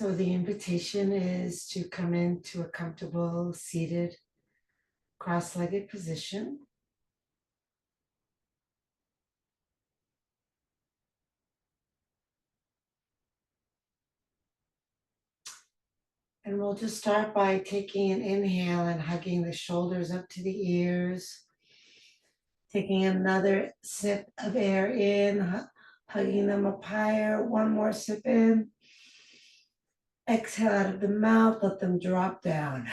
So the invitation is to come into a comfortable seated cross-legged position. And we'll just start by taking an inhale and hugging the shoulders up to the ears. Taking another sip of air in, hugging them up higher. One more sip in. Exhale out of the mouth, let them drop down.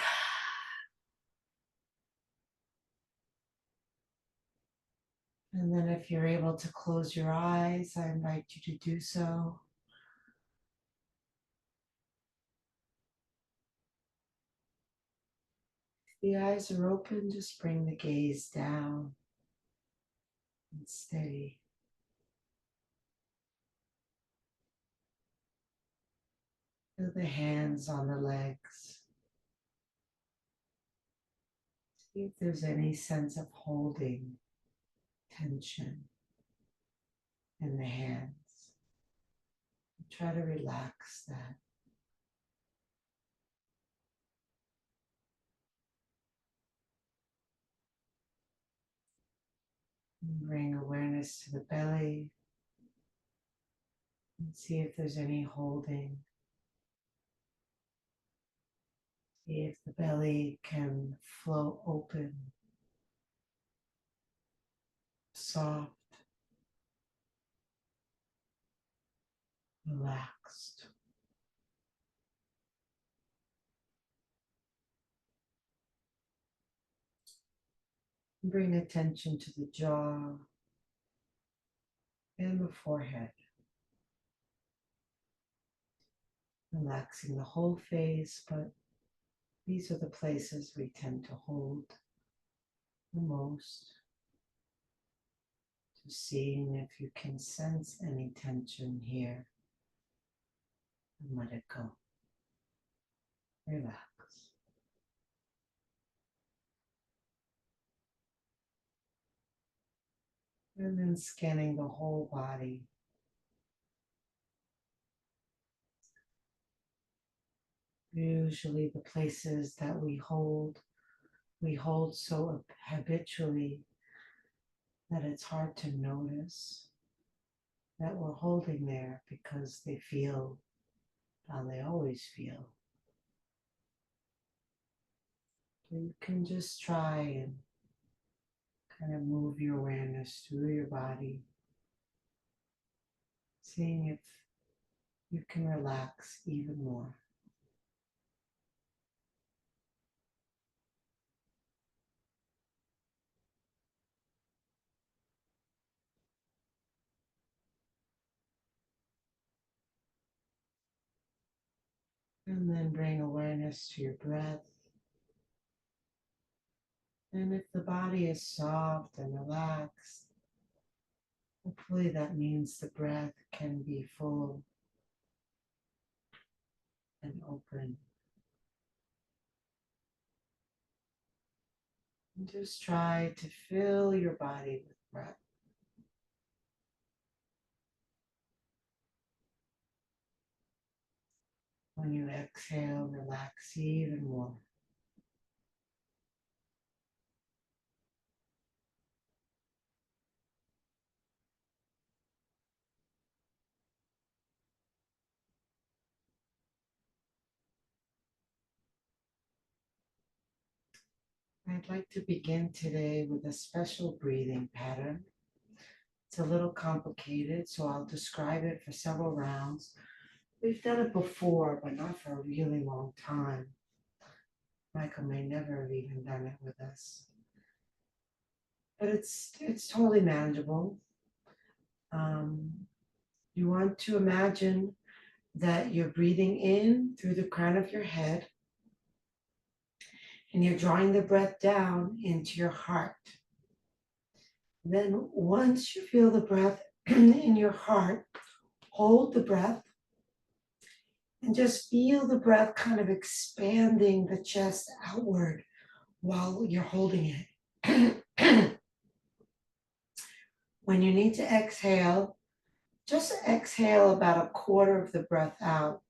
And then if you're able to close your eyes, I invite you to do so. If the eyes are open, just bring the gaze down and steady. Feel the hands on the legs. See if there's any sense of holding tension in the hands. Try to relax that. And bring awareness to the belly and see if there's any holding. See if the belly can flow open, soft, relaxed. Bring attention to the jaw and the forehead. Relaxing the whole face, but these are the places we tend to hold the most. Just seeing if you can sense any tension here and let it go. Relax. And then scanning the whole body. Usually the places that we hold so habitually that it's hard to notice that we're holding there because they feel how they always feel. You can just try and kind of move your awareness through your body, seeing if you can relax even more. And then bring awareness to your breath. And if the body is soft and relaxed, hopefully that means the breath can be full and open. And just try to fill your body with breath. When you exhale, relax even more. I'd like to begin today with a special breathing pattern. It's a little complicated, so I'll describe it for several rounds. We've done it before, but not for a really long time. Michael may never have even done it with us. But it's totally manageable. Um, you want to imagine that you're breathing in through the crown of your head and you're drawing the breath down into your heart. Then once you feel the breath in your heart, hold the breath and just feel the breath kind of expanding the chest outward while you're holding it. When you need to exhale, just exhale about a quarter of the breath out.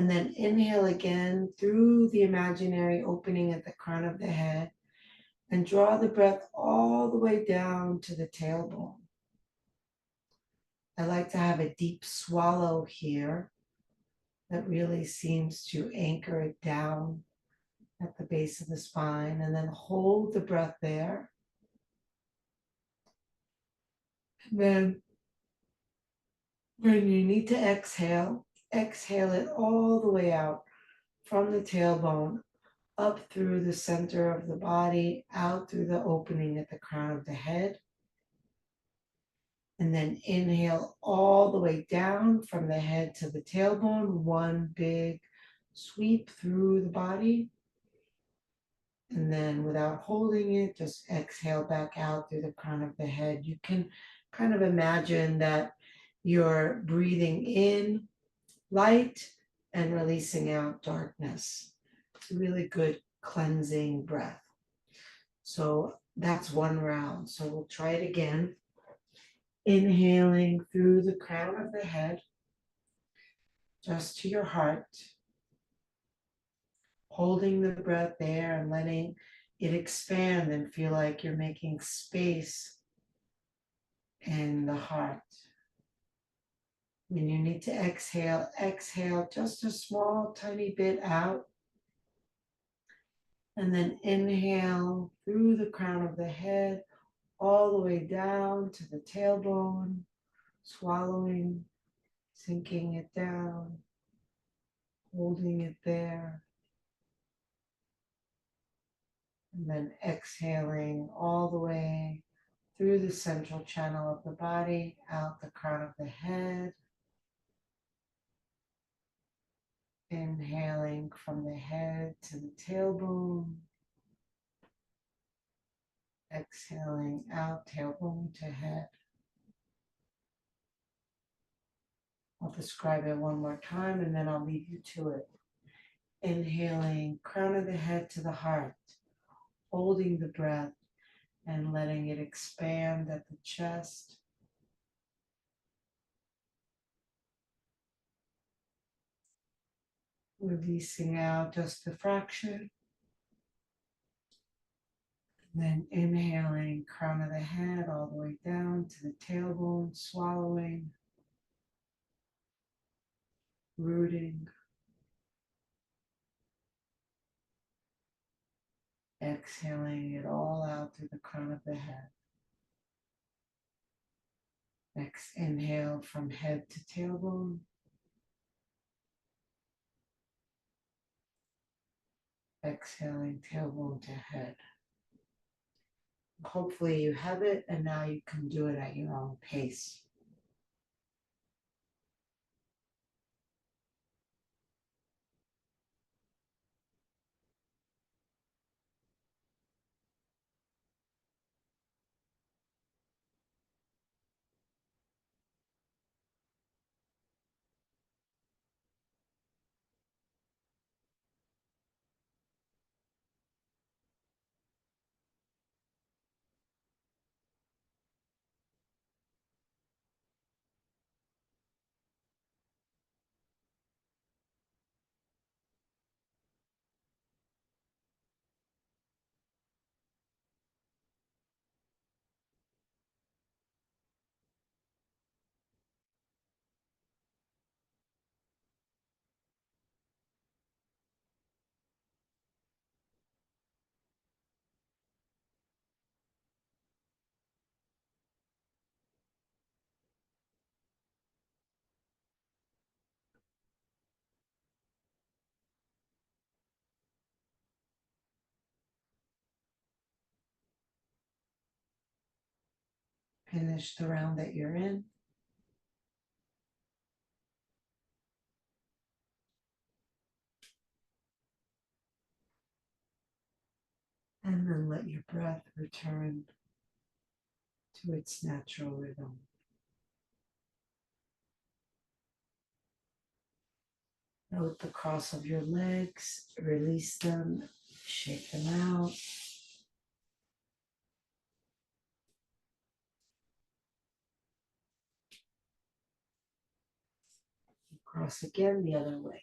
And then inhale again through the imaginary opening at the crown of the head and draw the breath all the way down to the tailbone. I like to have a deep swallow here that really seems to anchor it down at the base of the spine, and then hold the breath there. And then when you need to exhale, exhale it all the way out from the tailbone, up through the center of the body, out through the opening at the crown of the head. And then inhale all the way down from the head to the tailbone, one big sweep through the body. And then without holding it, just exhale back out through the crown of the head. You can kind of imagine that you're breathing in light and releasing out darkness. It's a really good cleansing breath. So that's one round. So we'll try it again. Inhaling through the crown of the head, just to your heart. Holding the breath there and letting it expand and feel like you're making space in the heart. When you need to exhale, exhale just a small, tiny bit out. And then inhale through the crown of the head, all the way down to the tailbone, swallowing, sinking it down, holding it there. And then exhaling all the way through the central channel of the body, out the crown of the head. Inhaling from the head to the tailbone. Exhaling out, tailbone to head. I'll describe it one more time and then I'll leave you to it. Inhaling, crown of the head to the heart, holding the breath and letting it expand at the chest. Releasing out just a fraction. Then inhaling, crown of the head all the way down to the tailbone, swallowing, rooting. Exhaling it all out through the crown of the head. Next, inhale from head to tailbone. Exhaling tailbone to head. Hopefully you have it and now you can do it at your own pace. Finish the round that you're in. And then let your breath return to its natural rhythm. Note the cross of your legs, release them, shake them out. Cross again the other way.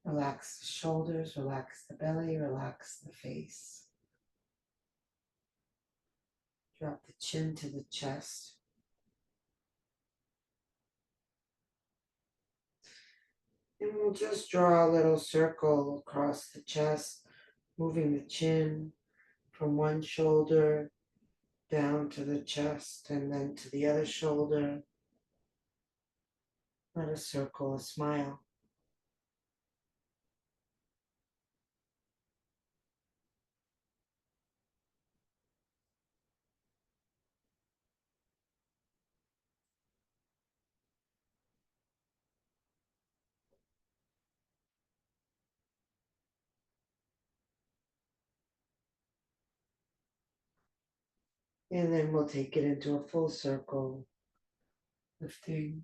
Relax the shoulders, relax the belly, relax the face. Drop the chin to the chest. And we'll just draw a little circle across the chest, moving the chin from one shoulder down to the chest and then to the other shoulder. Let us circle a smile. And then we'll take it into a full circle, lifting.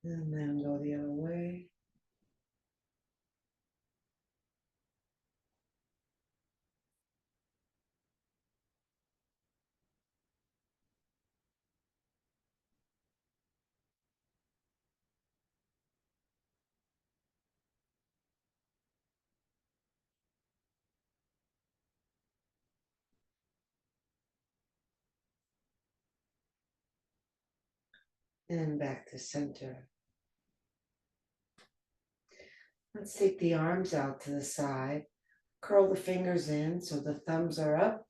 And then go the other way. And back to center. Let's take the arms out to the side. Curl the fingers in so the thumbs are up.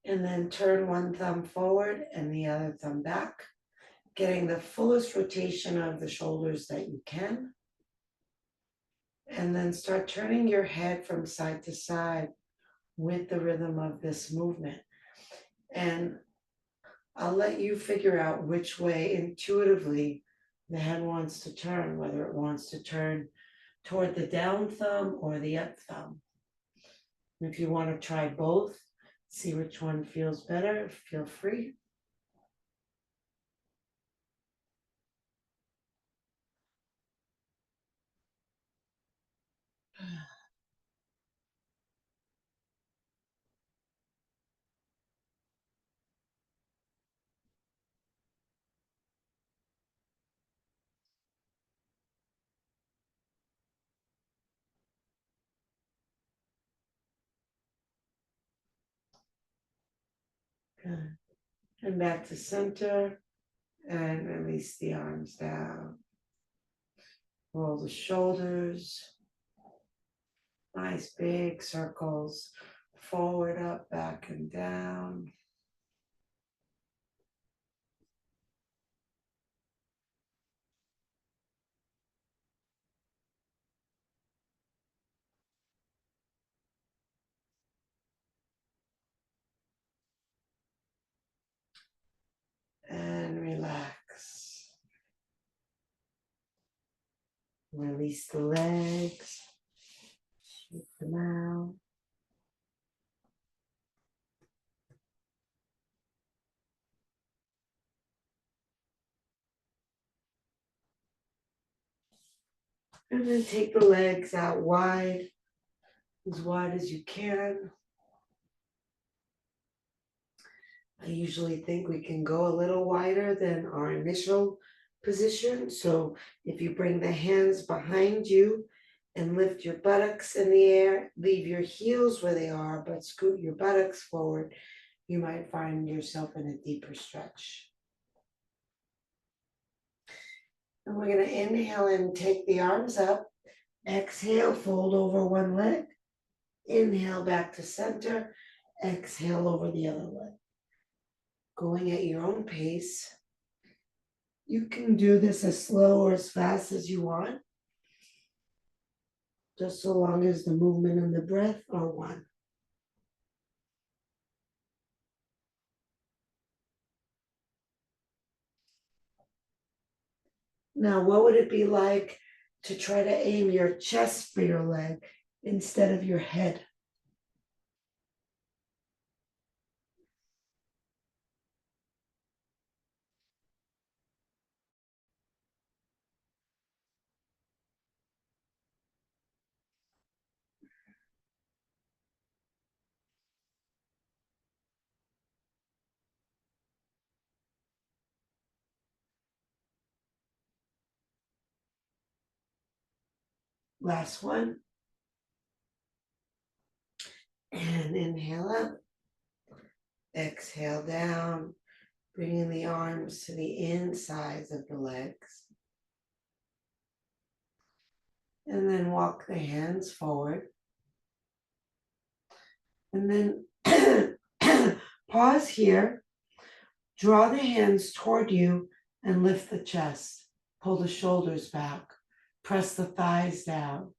And then turn one thumb forward and the other thumb back, getting the fullest rotation of the shoulders that you can. And then start turning your head from side to side with the rhythm of this movement. And I'll let you figure out which way intuitively the head wants to turn, whether it wants to turn toward the down thumb or the up thumb. If you want to try both, see which one feels better, feel free. Good. And back to center and release the arms down. Roll the shoulders. Nice big circles. Forward, up, back, and down. And relax. Release the legs. Shake them out. And then take the legs out wide as you can. I usually think we can go a little wider than our initial position. So if you bring the hands behind you and lift your buttocks in the air, leave your heels where they are, but scoot your buttocks forward, you might find yourself in a deeper stretch. And we're going to inhale and take the arms up. Exhale, fold over one leg. Inhale back to center. Exhale over the other leg. Going at your own pace. You can do this as slow or as fast as you want, just so long as the movement and the breath are one. Now, what would it be like to try to aim your chest for your leg instead of your head? Last one. And inhale up. Exhale down. Bringing the arms to the insides of the legs. And then walk the hands forward. And then pause here. Draw the hands toward you and lift the chest. Pull the shoulders back. Press the thighs down.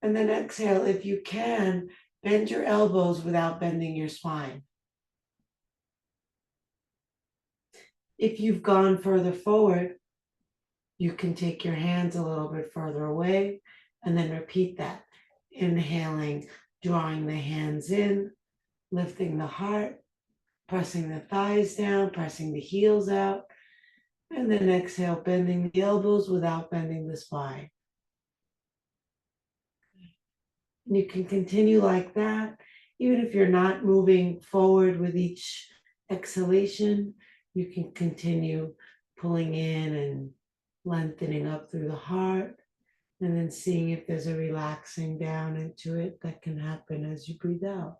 And then exhale, if you can, bend your elbows without bending your spine. If you've gone further forward, you can take your hands a little bit further away and then repeat that. Inhaling, drawing the hands in, lifting the heart, pressing the thighs down, pressing the heels out, and then exhale, bending the elbows without bending the spine. And you can continue like that, even if you're not moving forward with each exhalation, you can continue pulling in and lengthening up through the heart, and then seeing if there's a relaxing down into it that can happen as you breathe out.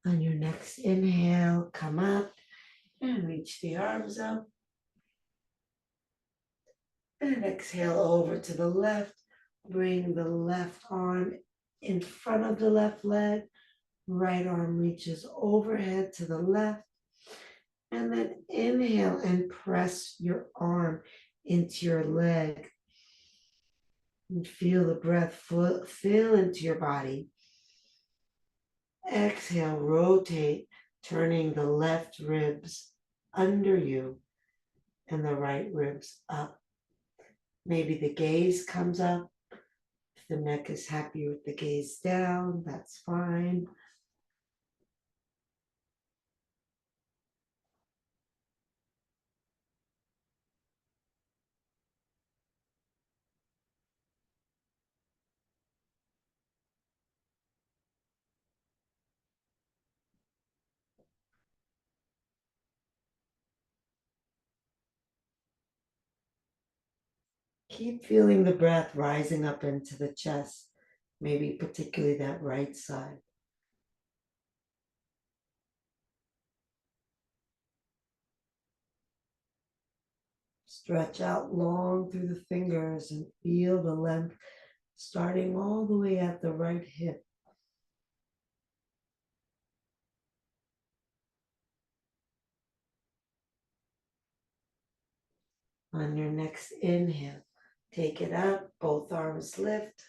On your next inhale, come up and reach the arms up. And exhale over to the left. Bring the left arm in front of the left leg. Right arm reaches overhead to the left. And then inhale and press your arm into your leg. And feel the breath fill into your body. Exhale, rotate, turning the left ribs under you and the right ribs up. Maybe the gaze comes up. If the neck is happy with the gaze down, that's fine. Keep feeling the breath rising up into the chest, maybe particularly that right side. Stretch out long through the fingers and feel the length starting all the way at the right hip. On your next inhale, take it up, both arms lift.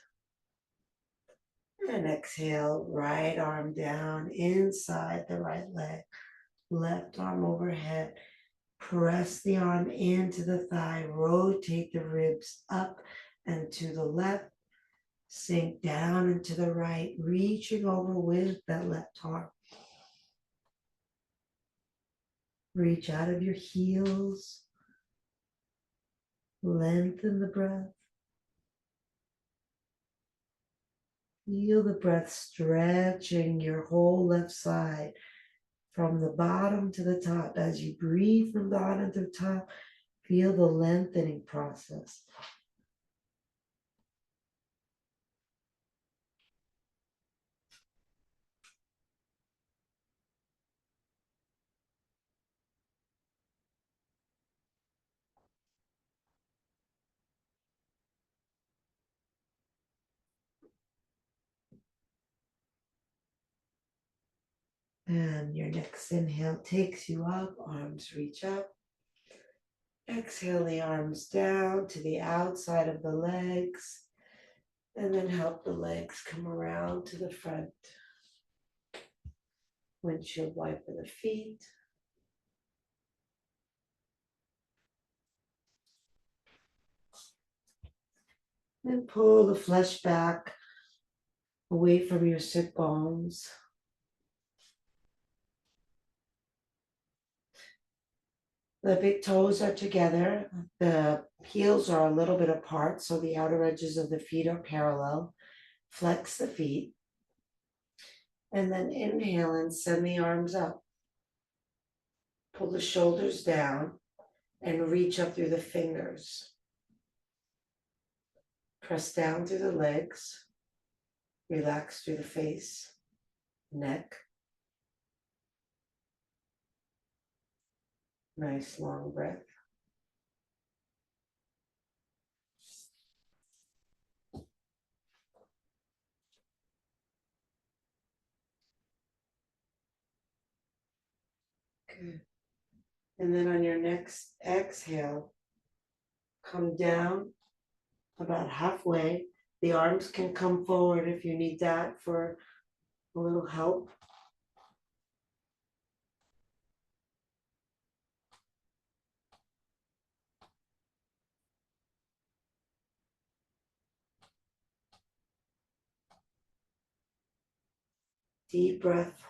And exhale, right arm down inside the right leg, left arm overhead. Press the arm into the thigh, rotate the ribs up and to the left, sink down and to the right, reaching over with that left arm. Reach out of your heels, lengthen the breath. Feel the breath stretching your whole left side from the bottom to the top. As you breathe from the bottom to the top, feel the lengthening process. And your next inhale takes you up, arms reach up. Exhale the arms down to the outside of the legs. And then help the legs come around to the front. Windshield wiper the feet. And pull the flesh back away from your sit bones. The big toes are together. The heels are a little bit apart, so the outer edges of the feet are parallel. Flex the feet. And then inhale and send the arms up. Pull the shoulders down and reach up through the fingers. Press down through the legs. Relax through the face, neck. Nice long breath. Good. And then on your next exhale, come down about halfway. The arms can come forward if you need that for a little help. Deep breath.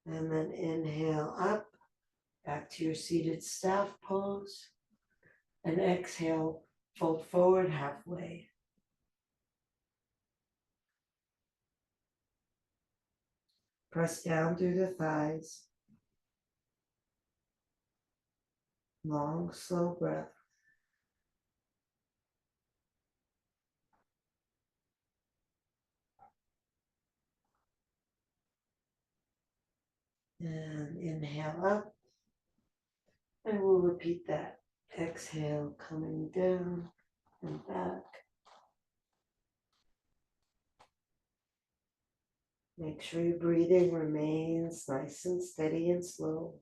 And then inhale up, back to your seated staff pose. And exhale, fold forward halfway. Press down through the thighs. Long, slow breath. And inhale up. And we'll repeat that. Exhale, coming down and back. Make sure your breathing remains nice and steady and slow.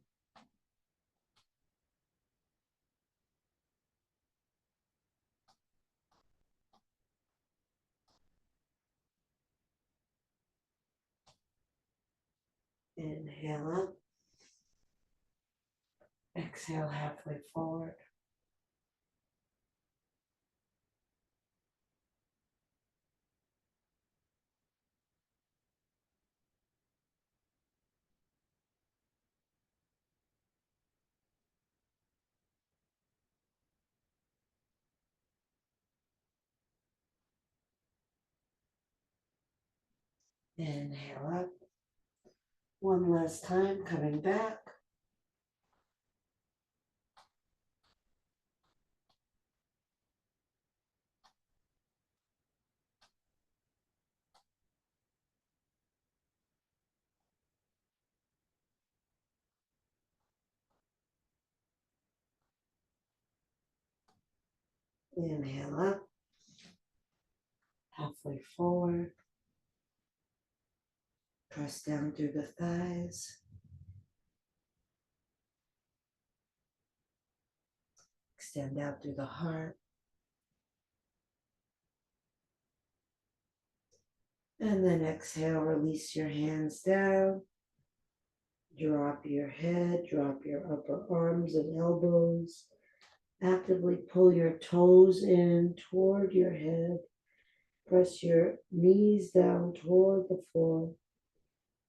Inhale up. Exhale halfway forward. Inhale up. One last time, coming back. Inhale up. Halfway forward. Press down through the thighs. Extend out through the heart. And then exhale, release your hands down. Drop your head, drop your upper arms and elbows. Actively pull your toes in toward your head. Press your knees down toward the floor.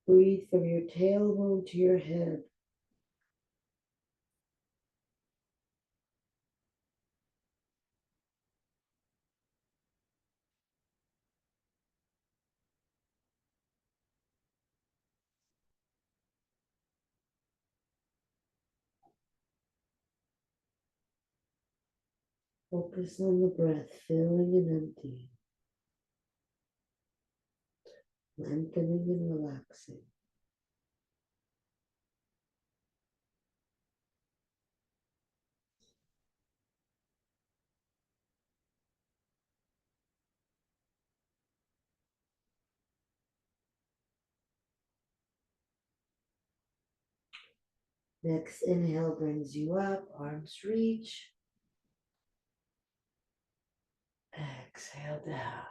Breathe from your tailbone to your head. Focus on the breath, filling and emptying, lengthening and relaxing. Next inhale brings you up, arms reach. Exhale down.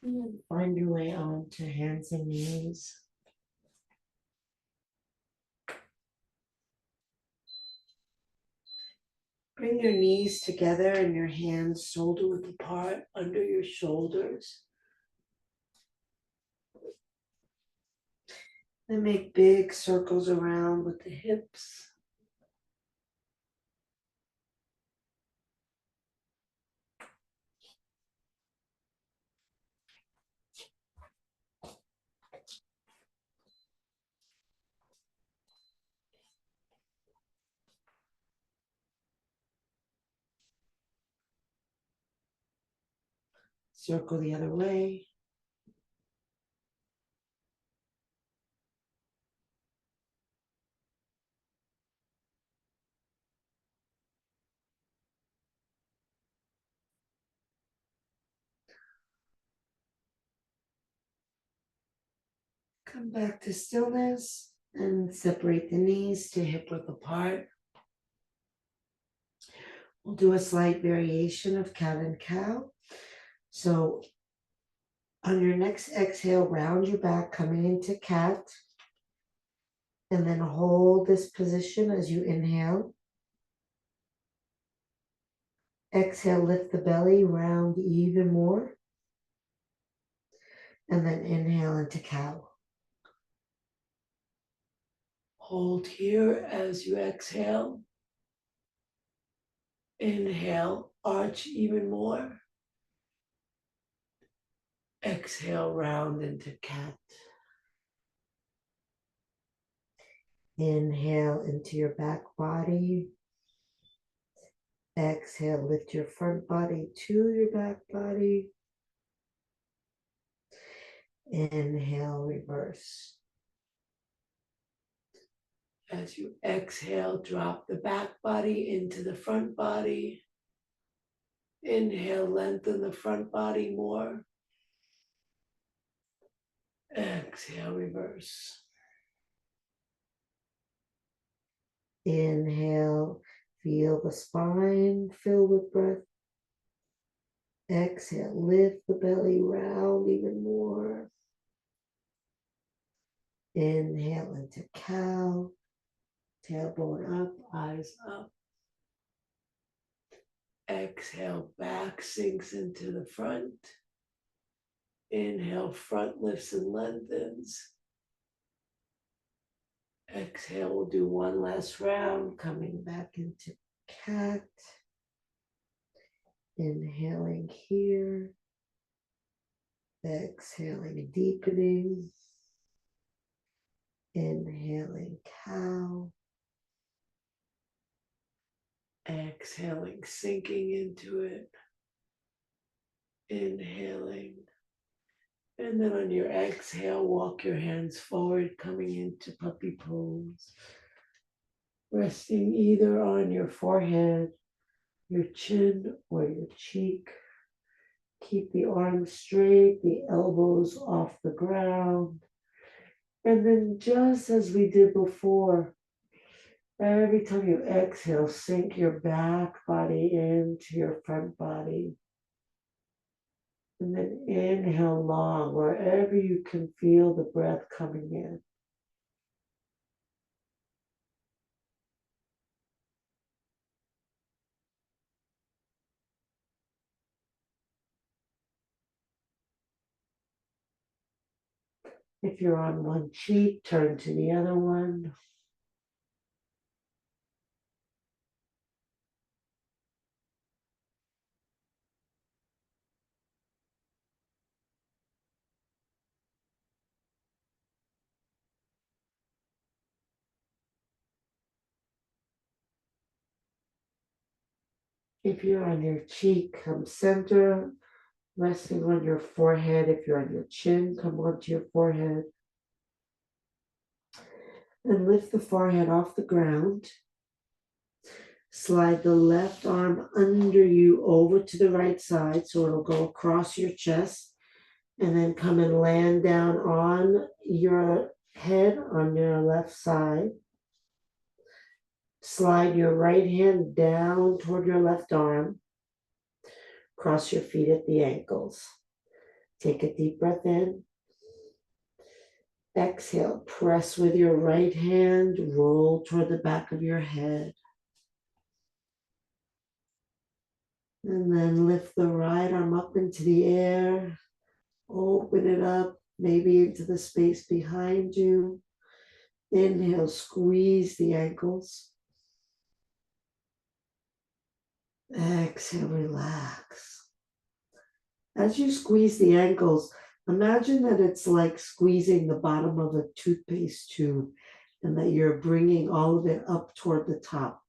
And find your way onto hands and knees. Bring your knees together and your hands shoulder width apart under your shoulders. Then make big circles around with the hips. Circle the other way. Come back to stillness and separate the knees to hip width apart. We'll do a slight variation of cat and cow. So on your next exhale, round your back, coming into cat. And then hold this position as you inhale. Exhale, lift the belly, round even more. And then inhale into cow. Hold here as you exhale. Inhale, arch even more. Exhale, round into cat. Inhale into your back body. Exhale, lift your front body to your back body. Inhale, reverse. As you exhale, drop the back body into the front body. Inhale, lengthen the front body more. Exhale, reverse. Inhale, feel the spine fill with breath. Exhale, lift the belly round even more. Inhale into cow. Tailbone up, eyes up. Exhale, back sinks into the front. Inhale, front lifts and lengthens. Exhale, we'll do one last round, coming back into cat. Inhaling here. Exhaling, deepening. Inhaling, cow. Exhaling, sinking into it. Inhaling. And then on your exhale, walk your hands forward, coming into puppy pose. Resting either on your forehead, your chin, or your cheek. Keep the arms straight, the elbows off the ground. And then just as we did before, every time you exhale, sink your back body into your front body. And then inhale long, wherever you can feel the breath coming in. If you're on one cheek, turn to the other one. If you're on your cheek, come center, resting on your forehead. If you're on your chin, come onto your forehead. And lift the forehead off the ground. Slide the left arm under you over to the right side so it'll go across your chest. And then come and land down on your head on your left side. Slide your right hand down toward your left arm. Cross your feet at the ankles. Take a deep breath in. Exhale, press with your right hand, roll toward the back of your head. And then lift the right arm up into the air. Open it up, maybe into the space behind you. Inhale, squeeze the ankles. Exhale, relax. As you squeeze the ankles, imagine that it's like squeezing the bottom of a toothpaste tube and that you're bringing all of it up toward the top.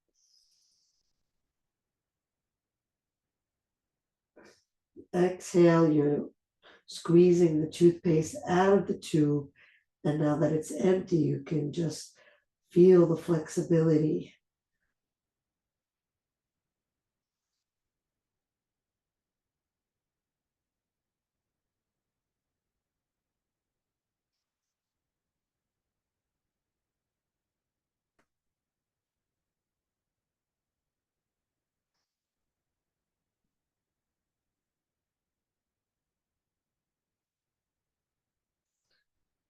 Exhale, you're squeezing the toothpaste out of the tube, and now that it's empty, you can just feel the flexibility.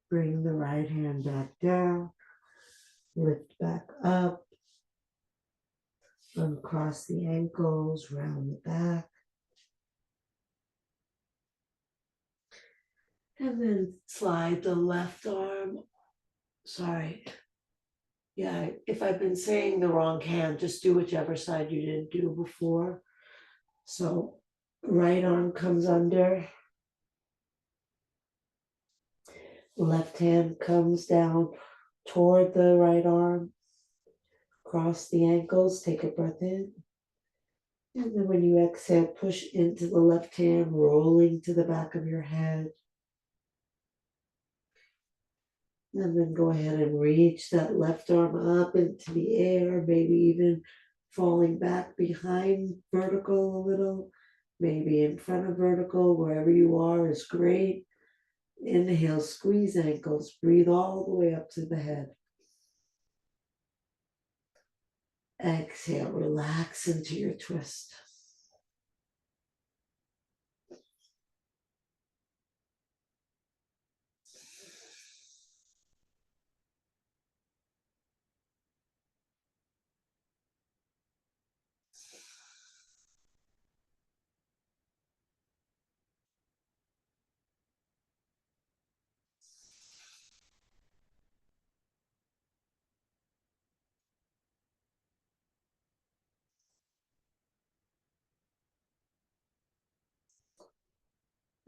Bring the right hand back down, lift back up, uncross the ankles, round the back. And then slide the left arm. Sorry. Yeah, if I've been saying the wrong hand, just do whichever side you didn't do before. So right arm comes under, left hand comes down toward the right arm. Cross the ankles, take a breath in. And then when you exhale, push into the left hand, rolling to the back of your head. And then go ahead and reach that left arm up into the air, maybe even falling back behind vertical a little, maybe in front of vertical, wherever you are is great. Inhale, squeeze ankles, breathe all the way up to the head. Exhale, relax into your twist.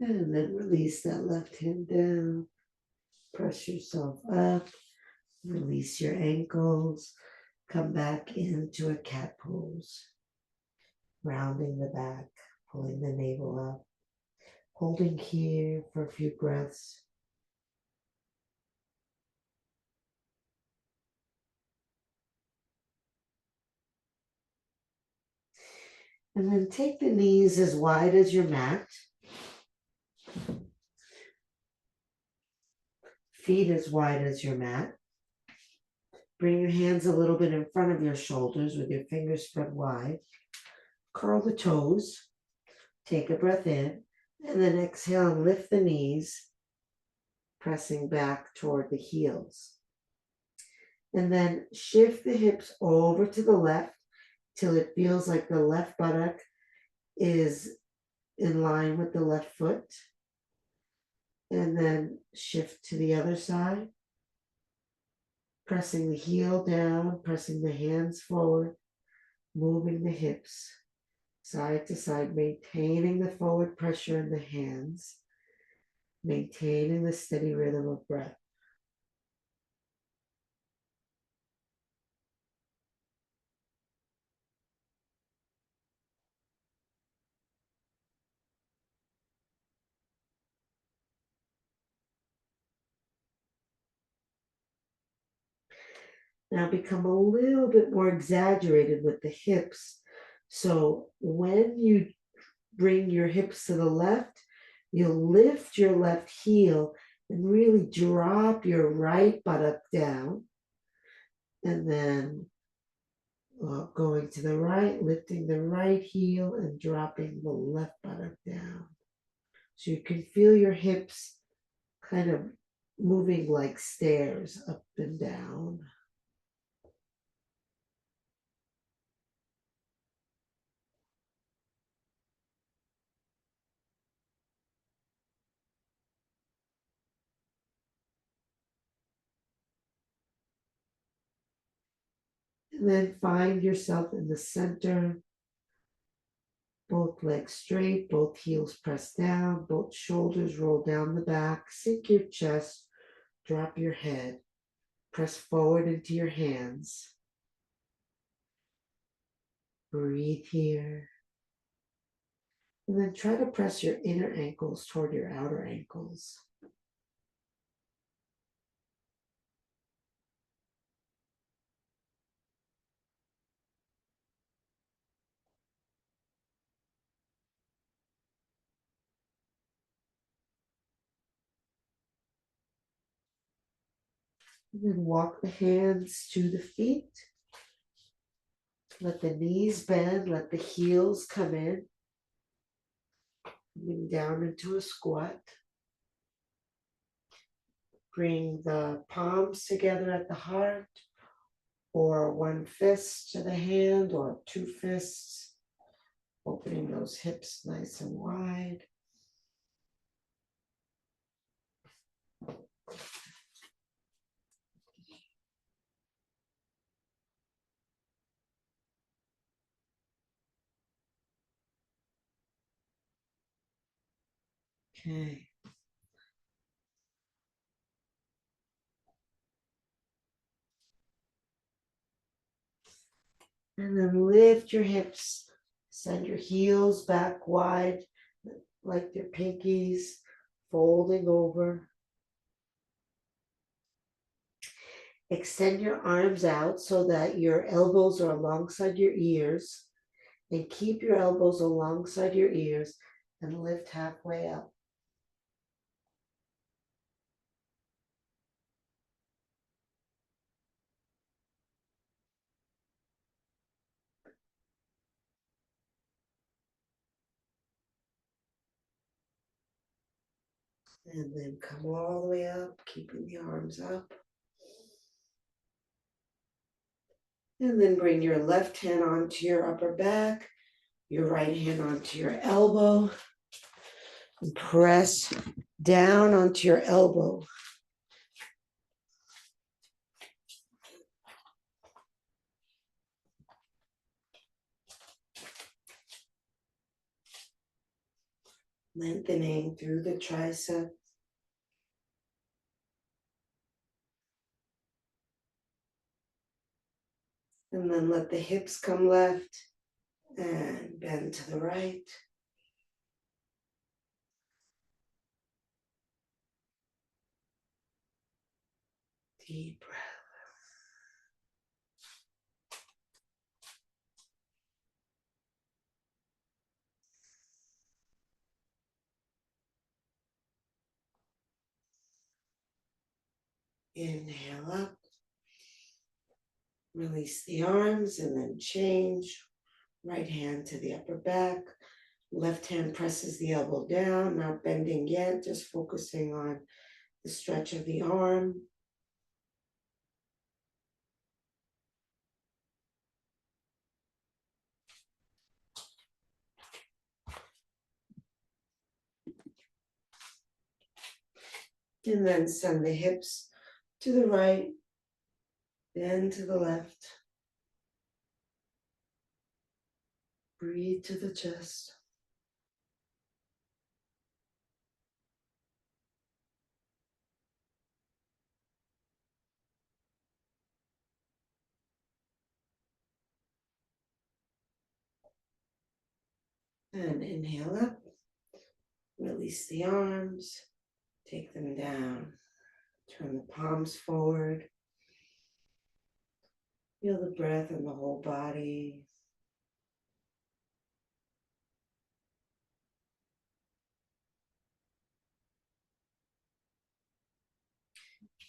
And then release that left hand down. Press yourself up. Release your ankles. Come back into a cat pose. Rounding the back, pulling the navel up. Holding here for a few breaths. And then take the knees as wide as your mat. Feet as wide as your mat. Bring your hands a little bit in front of your shoulders with your fingers spread wide. Curl the toes. Take a breath in. And then exhale and lift the knees, pressing back toward the heels. And then shift the hips over to the left till it feels like the left buttock is in line with the left foot. And then shift to the other side, pressing the heel down, pressing the hands forward, moving the hips side to side, maintaining the forward pressure in the hands, maintaining the steady rhythm of breath. Now become a little bit more exaggerated with the hips. So when you bring your hips to the left, you'll lift your left heel and really drop your right buttock down. And then going to the right, lifting the right heel and dropping the left buttock down. So you can feel your hips kind of moving like stairs up and down. And then find yourself in the center, both legs straight, both heels pressed down, both shoulders roll down the back, sink your chest, drop your head, press forward into your hands. Breathe here. And then try to press your inner ankles toward your outer ankles. And then walk the hands to the feet. Let the knees bend, let the heels come in. Coming down into a squat. Bring the palms together at the heart, or one fist to the hand, or two fists. Opening those hips nice and wide. Okay. And then lift your hips. Send your heels back wide, like your pinkies, folding over. Extend your arms out so that your elbows are alongside your ears. And keep your elbows alongside your ears and lift halfway up. And then come all the way up, keeping the arms up. And then bring your left hand onto your upper back, your right hand onto your elbow. And press down onto your elbow. Lengthening through the tricep. And then let the hips come left and bend to the right. Deep breath. Inhale up. Release the arms and then change. Right hand to the upper back. Left hand presses the elbow down, not bending yet, just focusing on the stretch of the arm. And then send the hips to the right, then to the left. Breathe to the chest. And inhale up. Release the arms. Take them down. Turn the palms forward. Feel the breath in the whole body.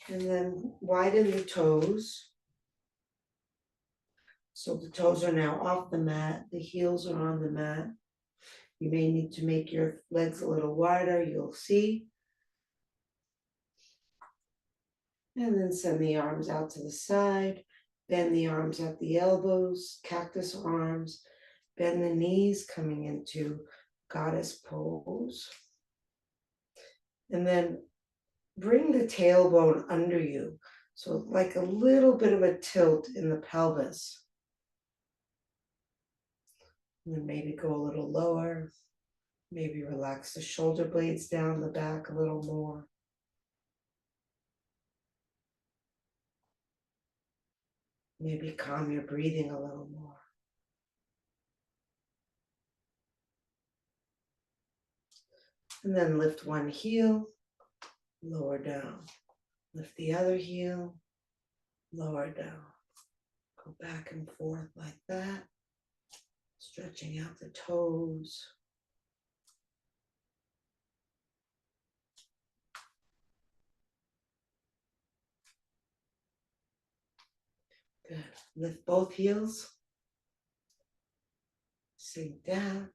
And then widen the toes. So the toes are now off the mat, the heels are on the mat. You may need to make your legs a little wider, you'll see. And then send the arms out to the side, bend the arms at the elbows, cactus arms, bend the knees coming into goddess pose. And then bring the tailbone under you. So like a little bit of a tilt in the pelvis. And then maybe go a little lower. Maybe relax the shoulder blades down the back a little more. Maybe calm your breathing a little more. And then lift one heel, lower down. Lift the other heel, lower down. Go back and forth like that. Stretching out the toes. Good. Lift both heels. Sink down.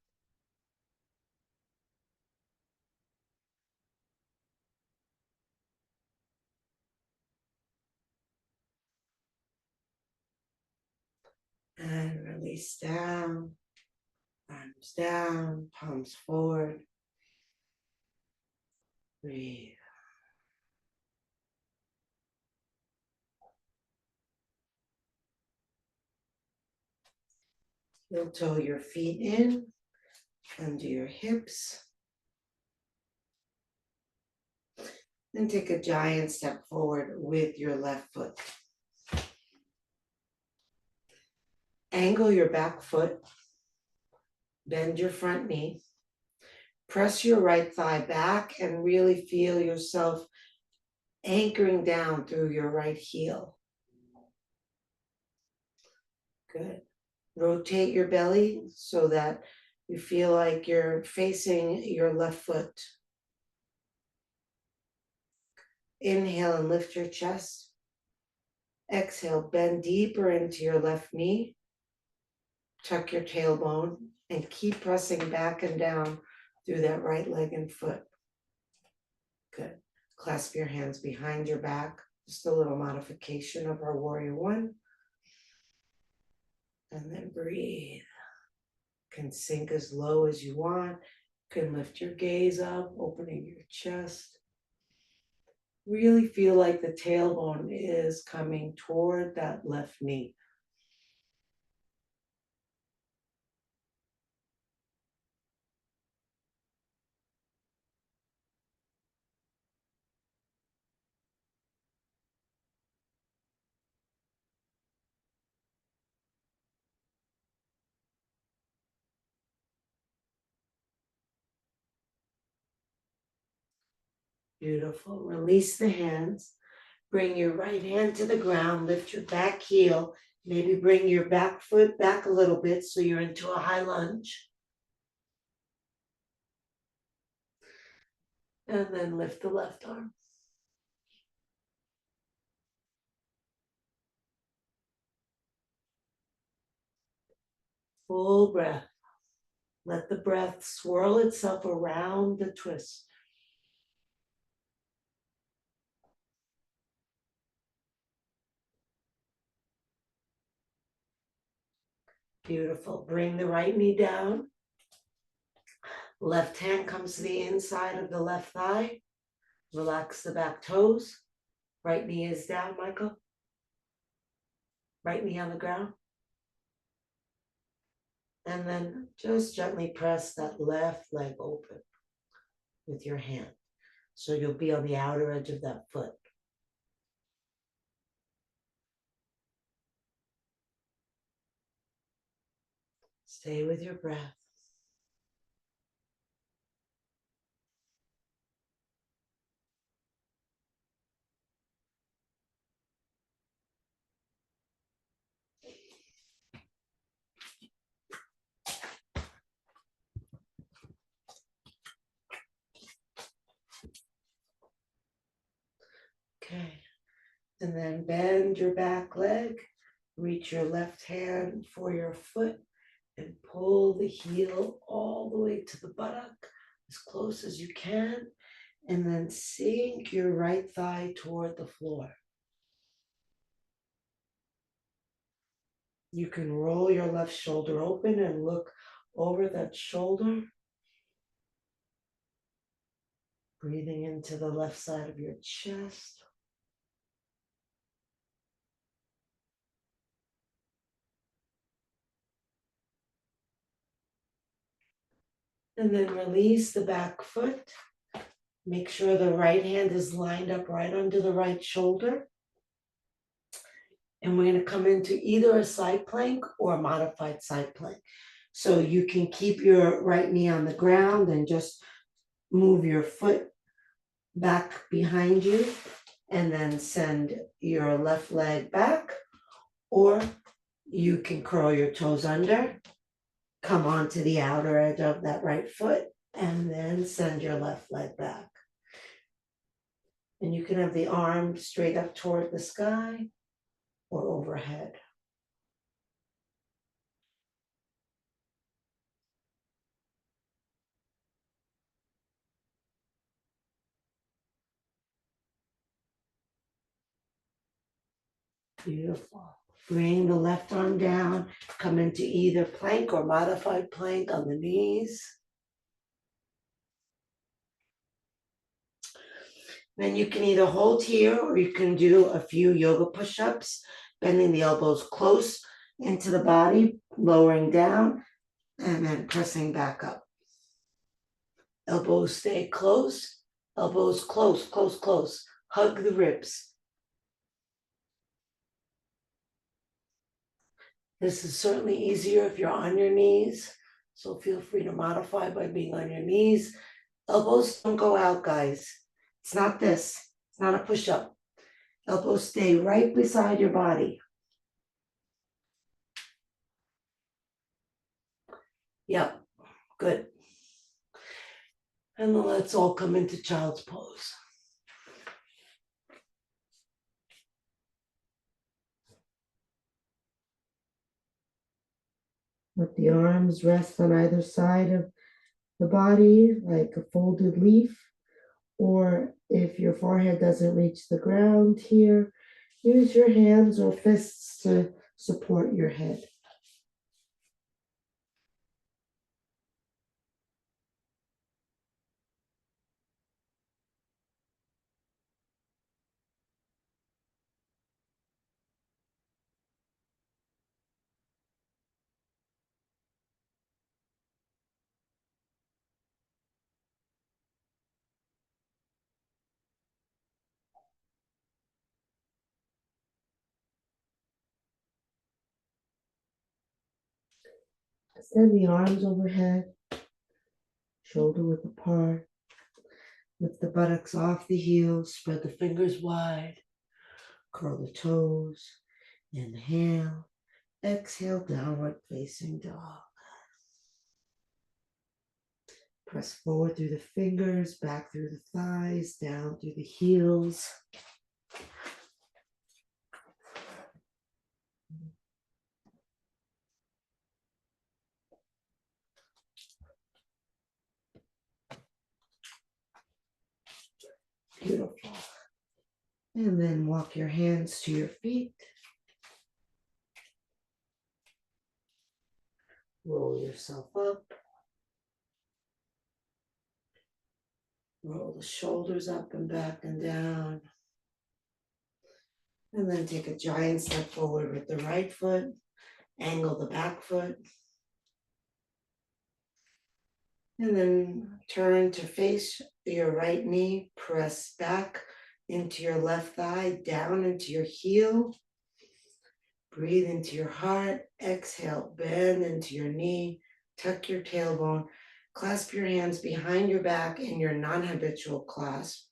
And release down. Arms down, palms forward. Breathe. You'll toe your feet in under your hips. And take a giant step forward with your left foot. Angle your back foot. Bend your front knee. Press your right thigh back and really feel yourself anchoring down through your right heel. Good. Rotate your belly so that you feel like you're facing your left foot. Inhale and lift your chest. Exhale, bend deeper into your left knee. Tuck your tailbone and keep pressing back and down through that right leg and foot. Good. Clasp your hands behind your back. Just a little modification of our warrior one. And then breathe. Can sink as low as you want. Can lift your gaze up, opening your chest. Really feel like the tailbone is coming toward that left knee. Beautiful. Release the hands. Bring your right hand to the ground. Lift your back heel. Maybe bring your back foot back a little bit so you're into a high lunge. And then lift the left arm. Full breath. Let the breath swirl itself around the twist. Beautiful. Bring the right knee down. Left hand comes to the inside of the left thigh. Relax the back toes. Right knee is down, Michael. Right knee on the ground. And then just gently press that left leg open with your hand. So you'll be on the outer edge of that foot. Stay with your breath. Okay. And then bend your back leg. Reach your left hand for your foot and pull the heel all the way to the buttock as close as you can. And then sink your right thigh toward the floor. You can roll your left shoulder open and look over that shoulder. Breathing into the left side of your chest. And then release the back foot. Make sure the right hand is lined up right under the right shoulder. And we're going to come into either a side plank or a modified side plank. So you can keep your right knee on the ground and just move your foot back behind you and then send your left leg back. Or you can curl your toes under, come onto the outer edge of that right foot, and then send your left leg back. And you can have the arm straight up toward the sky or overhead. Beautiful. Bring the left arm down, come into either plank or modified plank on the knees. Then you can either hold here or you can do a few yoga push-ups, bending the elbows close into the body, lowering down, and then pressing back up. Elbows stay close, elbows close, close, close. Hug the ribs. This is certainly easier if you're on your knees, so feel free to modify by being on your knees. Elbows don't go out, guys. It's not this. It's not a push-up. Elbows stay right beside your body. Yep, good. And then let's all come into child's pose. Let the arms rest on either side of the body like a folded leaf. Or if your forehead doesn't reach the ground here, use your hands or fists to support your head. Extend the arms overhead, shoulder width apart. Lift the buttocks off the heels, spread the fingers wide, curl the toes. Inhale, exhale, downward facing dog. Press forward through the fingers, back through the thighs, down through the heels. Beautiful. And then walk your hands to your feet. Roll yourself up. Roll the shoulders up and back and down. And then take a giant step forward with the right foot. Angle the back foot. And then turn to face your right knee. Press back into your left thigh, down into your heel. Breathe into your heart. Exhale, bend into your knee. Tuck your tailbone. Clasp your hands behind your back in your non-habitual clasp.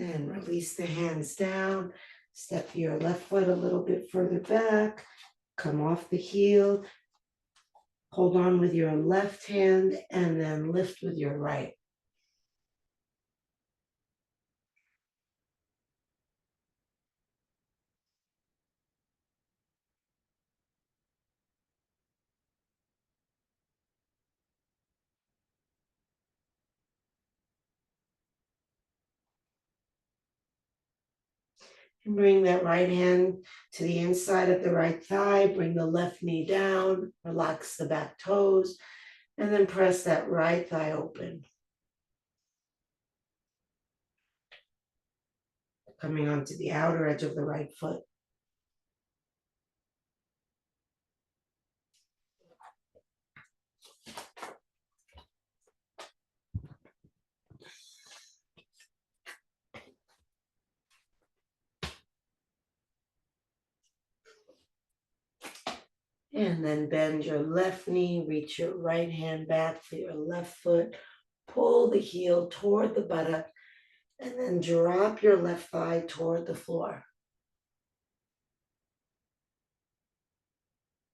And release the hands down. Step your left foot a little bit further back. Come off the heel. Hold on with your left hand and then lift with your right. And bring that right hand to the inside of the right thigh. Bring the left knee down. Relax the back toes. And then press that right thigh open. Coming onto the outer edge of the right foot. And then bend your left knee, reach your right hand back for your left foot, pull the heel toward the buttock, and then drop your left thigh toward the floor.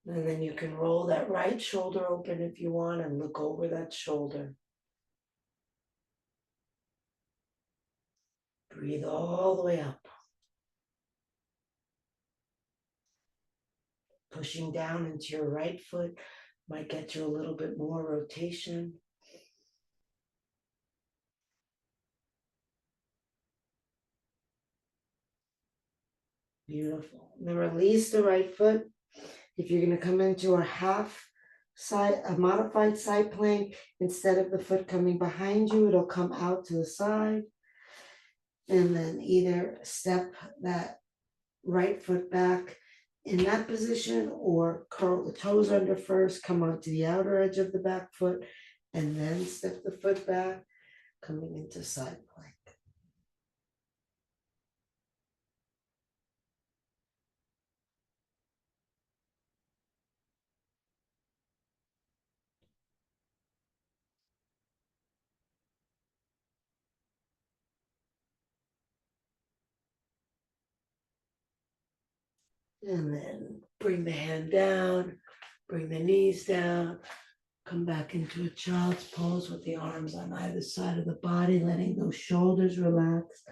And then you can roll that right shoulder open if you want and look over that shoulder. Breathe all the way up. Pushing down into your right foot might get you a little bit more rotation. Beautiful. Then release the right foot. If you're going to come into a a modified side plank, instead of the foot coming behind you, it'll come out to the side. And then either step that right foot back in that position or curl the toes under first, come onto the outer edge of the back foot, and then step the foot back, coming into side plank. And then bring the hand down, bring the knees down, come back into a child's pose with the arms on either side of the body, letting those shoulders relax,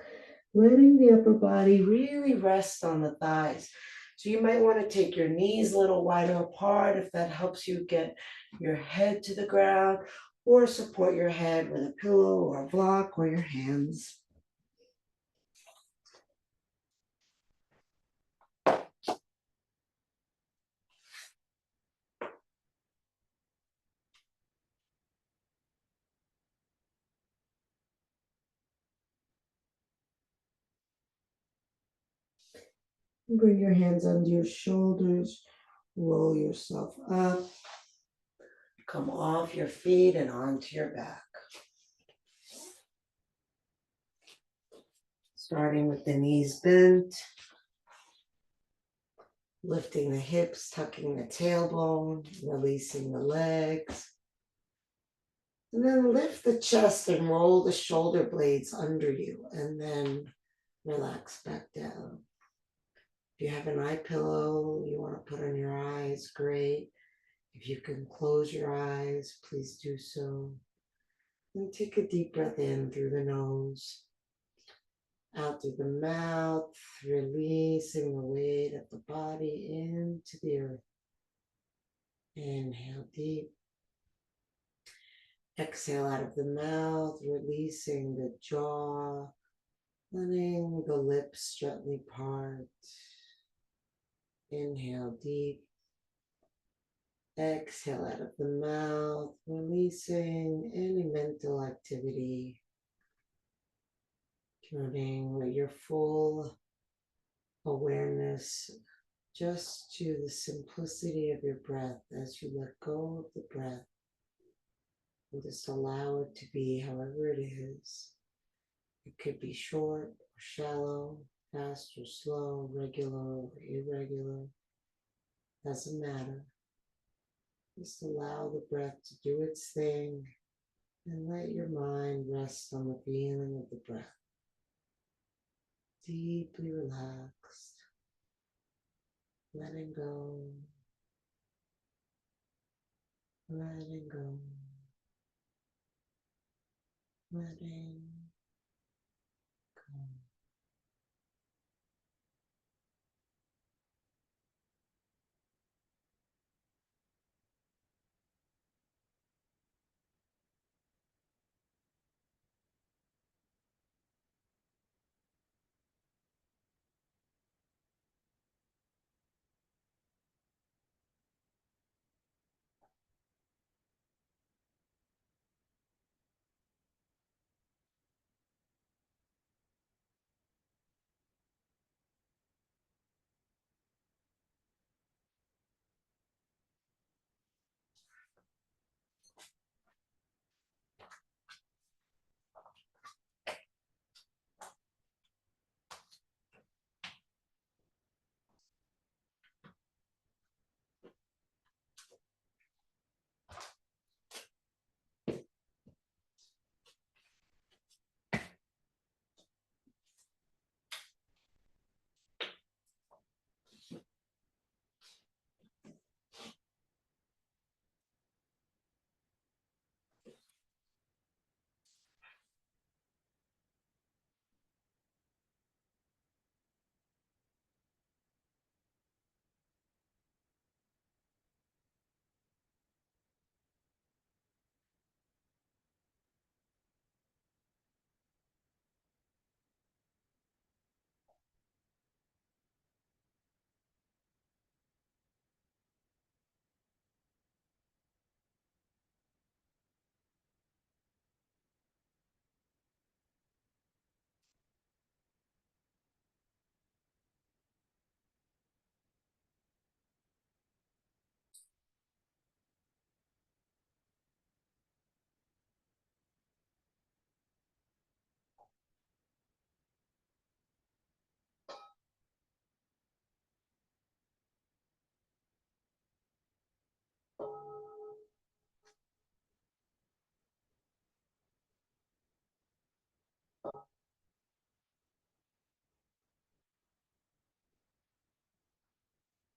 letting the upper body really rest on the thighs. So you might want to take your knees a little wider apart if that helps you get your head to the ground, or support your head with a pillow or a block or your hands. Bring your hands under your shoulders, roll yourself up, come off your feet and onto your back. Starting with the knees bent, lifting the hips, tucking the tailbone, releasing the legs. And then lift the chest and roll the shoulder blades under you, and then relax back down. If you have an eye pillow you want to put on your eyes, great. If you can close your eyes, please do so. And take a deep breath in through the nose, out through the mouth, releasing the weight of the body into the earth. Inhale deep. Exhale out of the mouth, releasing the jaw, letting the lips gently part. Inhale deep. Exhale out of the mouth, releasing any mental activity. Turning your full awareness just to the simplicity of your breath as you let go of the breath. And just allow it to be however it is. It could be short or shallow, fast or slow, regular or irregular. Doesn't matter. Just allow the breath to do its thing and let your mind rest on the feeling of the breath. deeply relaxed, letting go, letting go, letting go.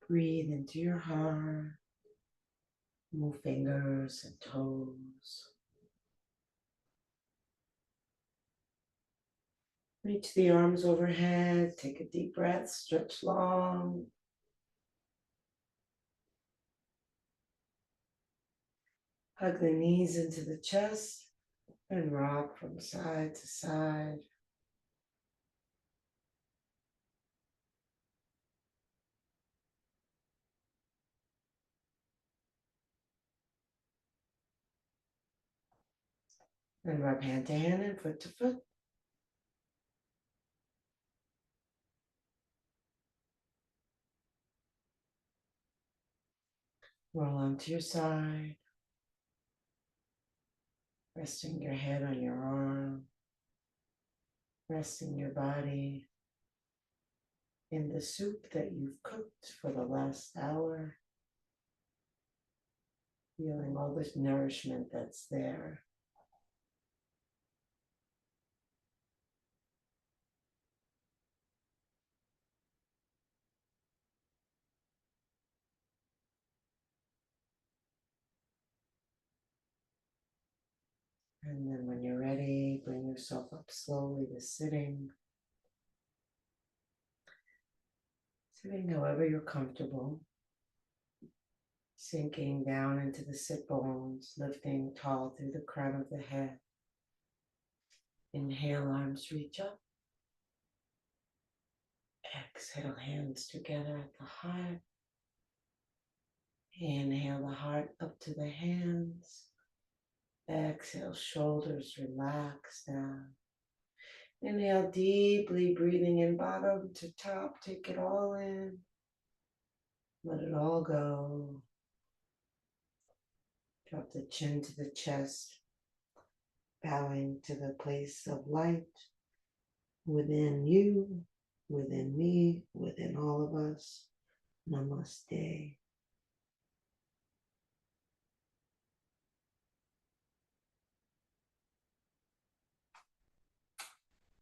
Breathe into your heart. Move fingers and toes. Reach the arms overhead. Take a deep breath. Stretch long. Hug the knees into the chest and rock from side to side. And rub hand to hand and foot to foot. Roll onto your side. Resting your head on your arm. Resting your body in the soup that you've cooked for the last hour. Feeling all this nourishment that's there. And then when you're ready, bring yourself up slowly to sitting. Sitting however you're comfortable. Sinking down into the sit bones, lifting tall through the crown of the head. Inhale, arms reach up. Exhale, hands together at the heart. Inhale the heart up to the hands. Exhale, shoulders relax down. Inhale deeply, breathing in bottom to top. Take it all in. Let it all go. Drop the chin to the chest. Bowing to the place of light within you, within me, within all of us. Namaste.